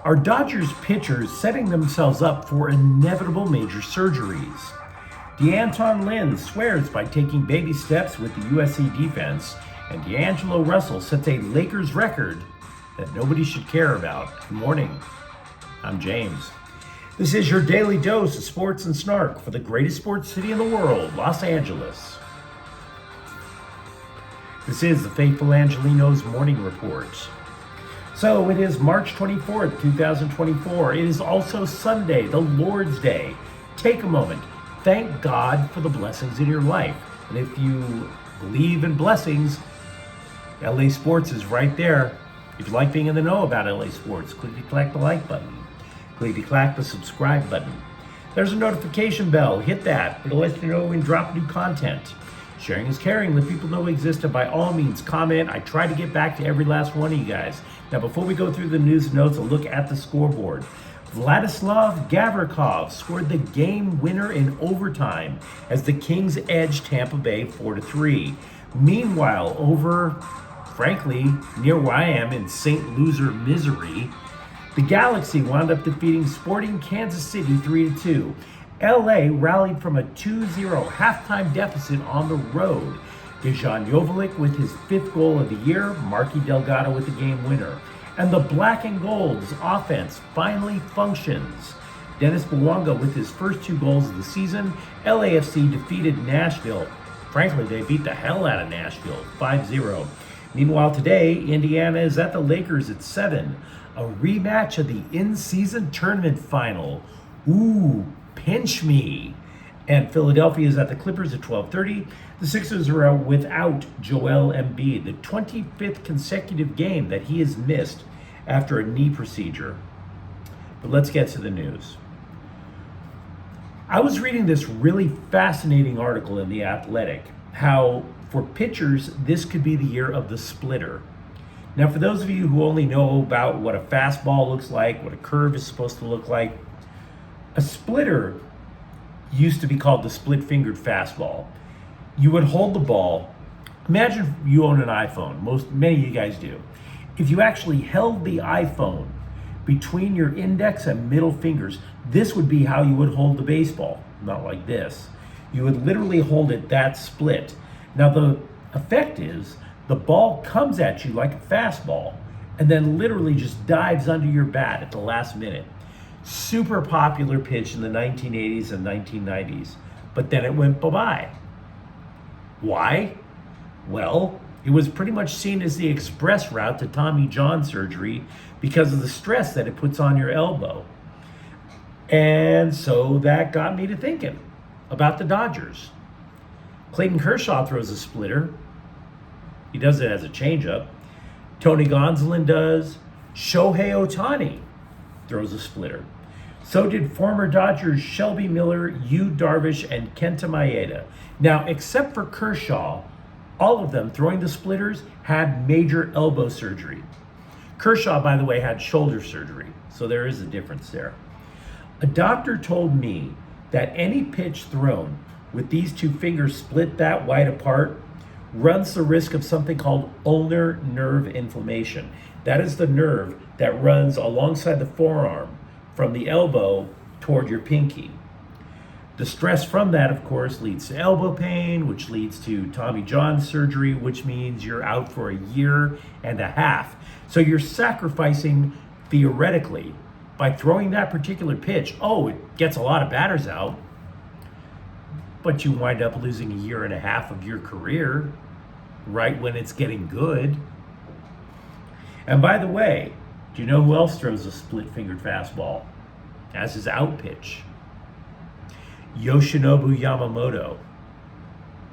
Are Dodgers pitchers setting themselves up for inevitable major surgeries? Lynn swears by taking baby steps with the USC defense, and D'Angelo Russell sets a Lakers record that nobody should care about. Good morning. I'm James. This is your daily dose of sports and snark for the greatest sports city in the world, Los Angeles. This is the faithful Angelenos morning report. So it is March 24th, 2024. It is also Sunday, the Lord's Day. Take a moment. Thank God for the blessings in your life. And if you believe in blessings, LA Sports is right there. If you like being in the know about LA Sports, click the like button. Click the subscribe button. There's a notification bell. Hit that. It'll let you know when we drop new content. Sharing is caring. Let people know we exist, and by all means, comment. I try to get back to every last one of you guys. Now, before we go through the news and notes, a look at the scoreboard. Vladislav Gavrikov scored the game winner in overtime as the Kings edged Tampa Bay 4-3. Meanwhile, over, frankly, near where I am in St. Loser, Missouri, the Galaxy wound up defeating Sporting Kansas City 3-2. LA rallied from a 2-0 halftime deficit on the road. Dejan Joveljic with his 5th goal of the year, Marky Delgado with the game winner. And the Black and Gold's offense finally functions. Dennis Bouanga with his first 2 goals of the season. LAFC defeated Nashville. Frankly, they beat the hell out of Nashville, 5-0. Meanwhile, today, Indiana is at the Lakers at 7. A rematch of the in-season tournament final. Ooh, pinch me. And Philadelphia is at the Clippers at 12:30. The Sixers are out without Joel Embiid, the 25th consecutive game that he has missed after a knee procedure. But let's get to the news. I was reading this really fascinating article in The Athletic, how for pitchers, this could be the year of the splitter. Now, for those of you who only know about what a fastball looks like, what a curve is supposed to look like, a splitter used to be called the split-fingered fastball. You would hold the ball. Imagine you own an iPhone. Many of you guys do. If you actually held the iPhone between your index and middle fingers, this would be how you would hold the baseball. Not like this. You would literally hold it that split. Now the effect is the ball comes at you like a fastball and then literally just dives under your bat at the last minute. Super popular pitch in the 1980s and 1990s, but then it went bye-bye. Why? Well, it was pretty much seen as the express route to Tommy John surgery because of the stress that it puts on your elbow. And so that got me to thinking about the Dodgers. Clayton Kershaw throws a splitter. He does it as a changeup. Tony Gonsolin does. Shohei Ohtani throws a splitter. So did former Dodgers Shelby Miller, Yu Darvish, and Kenta Maeda. Now, except for Kershaw, all of them throwing the splitters had major elbow surgery. Kershaw, by the way, had shoulder surgery, so there is a difference there. A doctor told me that any pitch thrown with these 2 fingers split that wide apart runs the risk of something called ulnar nerve inflammation. That is the nerve that runs alongside the forearm from the elbow toward your pinky. The stress from that, of course, leads to elbow pain, which leads to Tommy John surgery, which means you're out for a year and a half. So you're sacrificing, theoretically, by throwing that particular pitch. Oh, it gets a lot of batters out, but you wind up losing a year and a half of your career right when it's getting good. And by the way, do you know who else throws a split-fingered fastball as his out pitch? Yoshinobu Yamamoto.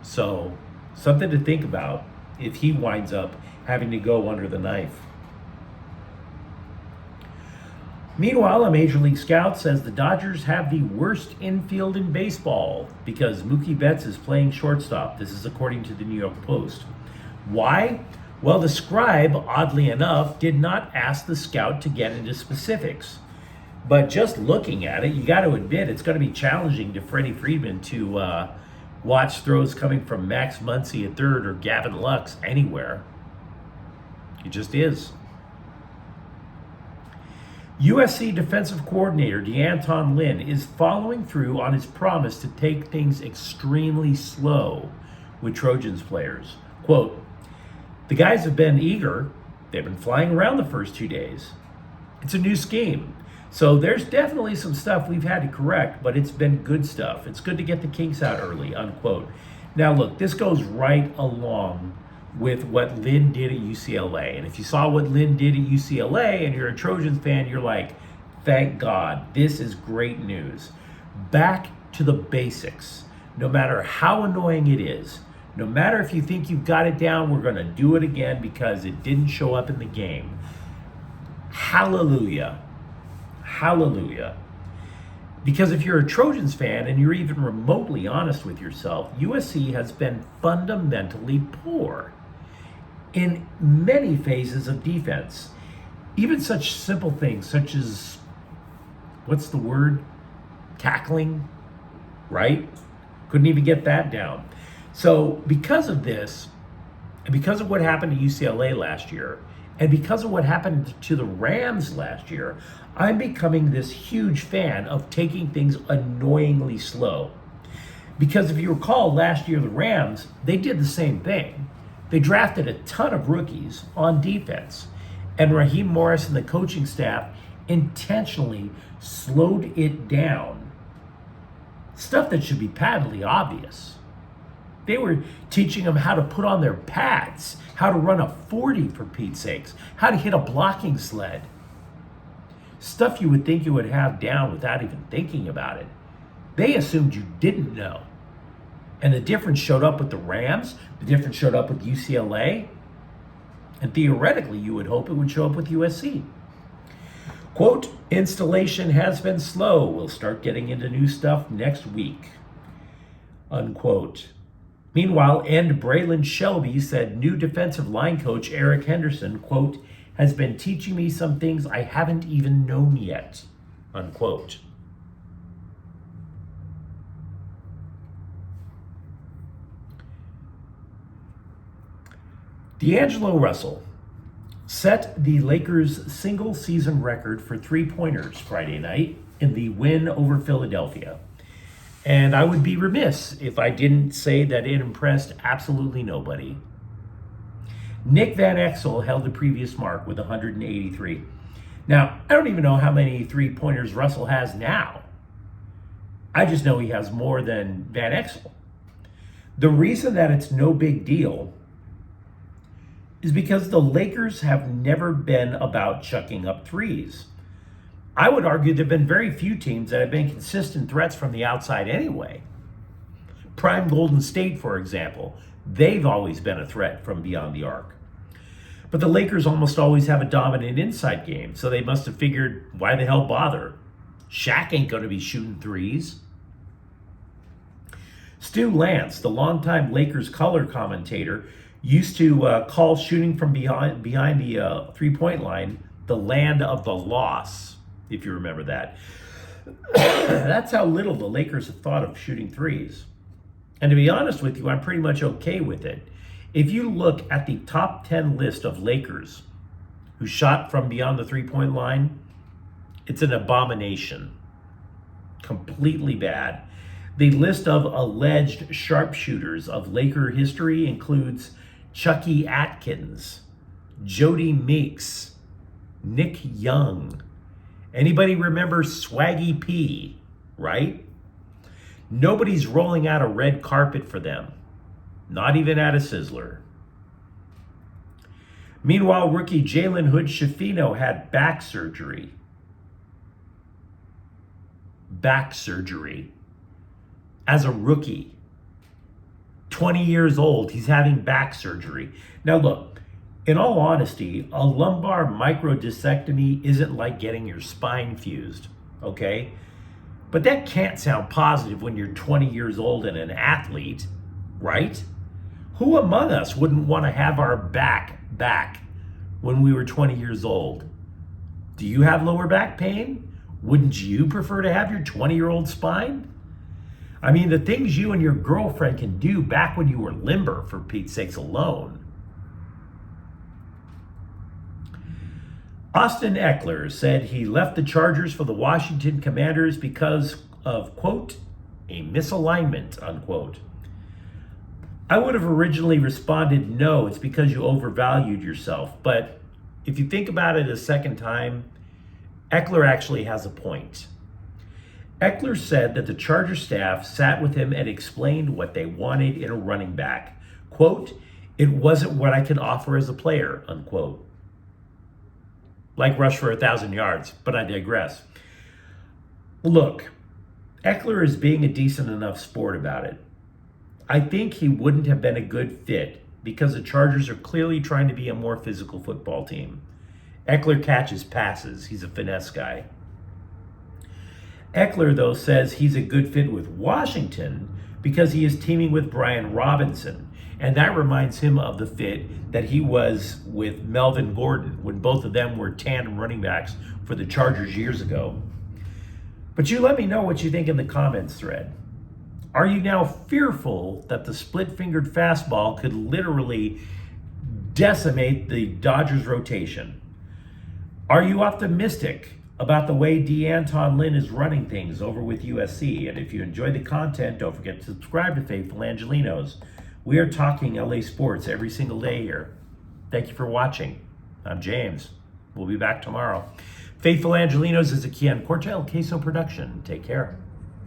So, something to think about if he winds up having to go under the knife. Meanwhile, a Major League scout says the Dodgers have the worst infield in baseball because Mookie Betts is playing shortstop. This is according to the New York Post. Why? Well, the scribe, oddly enough, did not ask the scout to get into specifics. But just looking at it, you got to admit it's going to be challenging to Freddie Freeman to watch throws coming from Max Muncy at third or Gavin Lux anywhere. It just is. USC defensive coordinator Lynn is following through on his promise to take things extremely slow with Trojans players. Quote, the guys have been eager. They've been flying around the first 2 days. It's a new scheme. So there's definitely some stuff we've had to correct, but it's been good stuff. It's good to get the kinks out early, unquote. Now look, this goes right along with what Lynn did at UCLA. And if you saw what Lynn did at UCLA and you're a Trojans fan, you're like, thank God, this is great news. Back to the basics. No matter how annoying it is, no matter if you think you've got it down, we're going to do it again because it didn't show up in the game. Hallelujah. Hallelujah. Because if you're a Trojans fan and you're even remotely honest with yourself, USC has been fundamentally poor in many phases of defense. Even such simple things such as, what's the word? Tackling, right? Couldn't even get that down. So because of this, and because of what happened to UCLA last year, and because of what happened to the Rams last year, I'm becoming this huge fan of taking things annoyingly slow. Because if you recall, last year the Rams, they did the same thing. They drafted a ton of rookies on defense, and Raheem Morris and the coaching staff intentionally slowed it down. Stuff that should be patently obvious. They were teaching them how to put on their pads, how to run a 40 for Pete's sakes, how to hit a blocking sled. Stuff you would think you would have down without even thinking about it. They assumed you didn't know. And the difference showed up with the Rams, the difference showed up with UCLA, and theoretically you would hope it would show up with USC. Quote, installation has been slow. We'll start getting into new stuff next week. Unquote. Meanwhile, end Braylon Shelby said new defensive line coach Eric Henderson, quote, has been teaching me some things I haven't even known yet, unquote. D'Angelo Russell set the Lakers' single-season record for three-pointers Friday night in the win over Philadelphia. And I would be remiss if I didn't say that it impressed absolutely nobody. Nick Van Exel held the previous mark with 183. Now, I don't even know how many three-pointers Russell has now. I just know he has more than Van Exel. The reason that it's no big deal is because the Lakers have never been about chucking up threes. I would argue there have been very few teams that have been consistent threats from the outside anyway. Prime Golden State, for example, they've always been a threat from beyond the arc. But the Lakers almost always have a dominant inside game, so they must have figured, why the hell bother? Shaq ain't going to be shooting threes. Stu Lance, the longtime Lakers color commentator, used to call shooting from behind the three-point line the land of the loss, if you remember that. That's how little the Lakers have thought of shooting threes. And to be honest with you, I'm pretty much okay with it. If you look at the top 10 list of Lakers who shot from beyond the three-point line, it's an abomination. Completely bad. The list of alleged sharpshooters of Laker history includes Chucky Atkins, Jody Meeks, Nick Young. Anybody remember Swaggy P, right? Nobody's rolling out a red carpet for them, not even at a Sizzler. Meanwhile, rookie Jalen Hood-Schifino had back surgery. Back surgery. As a rookie. 20 years old, he's having back surgery. Now look, in all honesty, a lumbar microdiscectomy isn't like getting your spine fused, okay? But that can't sound positive when you're 20 years old and an athlete, right? Who among us wouldn't want to have our back when we were 20 years old? Do you have lower back pain? Wouldn't you prefer to have your 20-year-old spine? I mean, the things you and your girlfriend can do back when you were limber, for Pete's sakes alone. Austin Eckler said he left the Chargers for the Washington Commanders because of, quote, a misalignment, unquote. I would have originally responded, no, it's because you overvalued yourself. But if you think about it a second time, Eckler actually has a point. Eckler said that the Charger staff sat with him and explained what they wanted in a running back. Quote, it wasn't what I can offer as a player, unquote. Like rush for 1,000 yards, but I digress. Look, Eckler is being a decent enough sport about it. I think he wouldn't have been a good fit because the Chargers are clearly trying to be a more physical football team. Eckler catches passes. He's a finesse guy. Eckler, though, says he's a good fit with Washington because he is teaming with Brian Robinson. And that reminds him of the fit that he was with Melvin Gordon when both of them were tandem running backs for the Chargers years ago. But you let me know what you think in the comments thread. Are you now fearful that the split-fingered fastball could literally decimate the Dodgers rotation? Are you optimistic about the way Lynn is running things over with USC? And if you enjoy the content, don't forget to subscribe to Faithful Angelenos. We are talking LA sports every single day here. Thank you for watching. I'm James. We'll be back tomorrow. Faithful Angelenos is a Kian Cortell Queso production. Take care.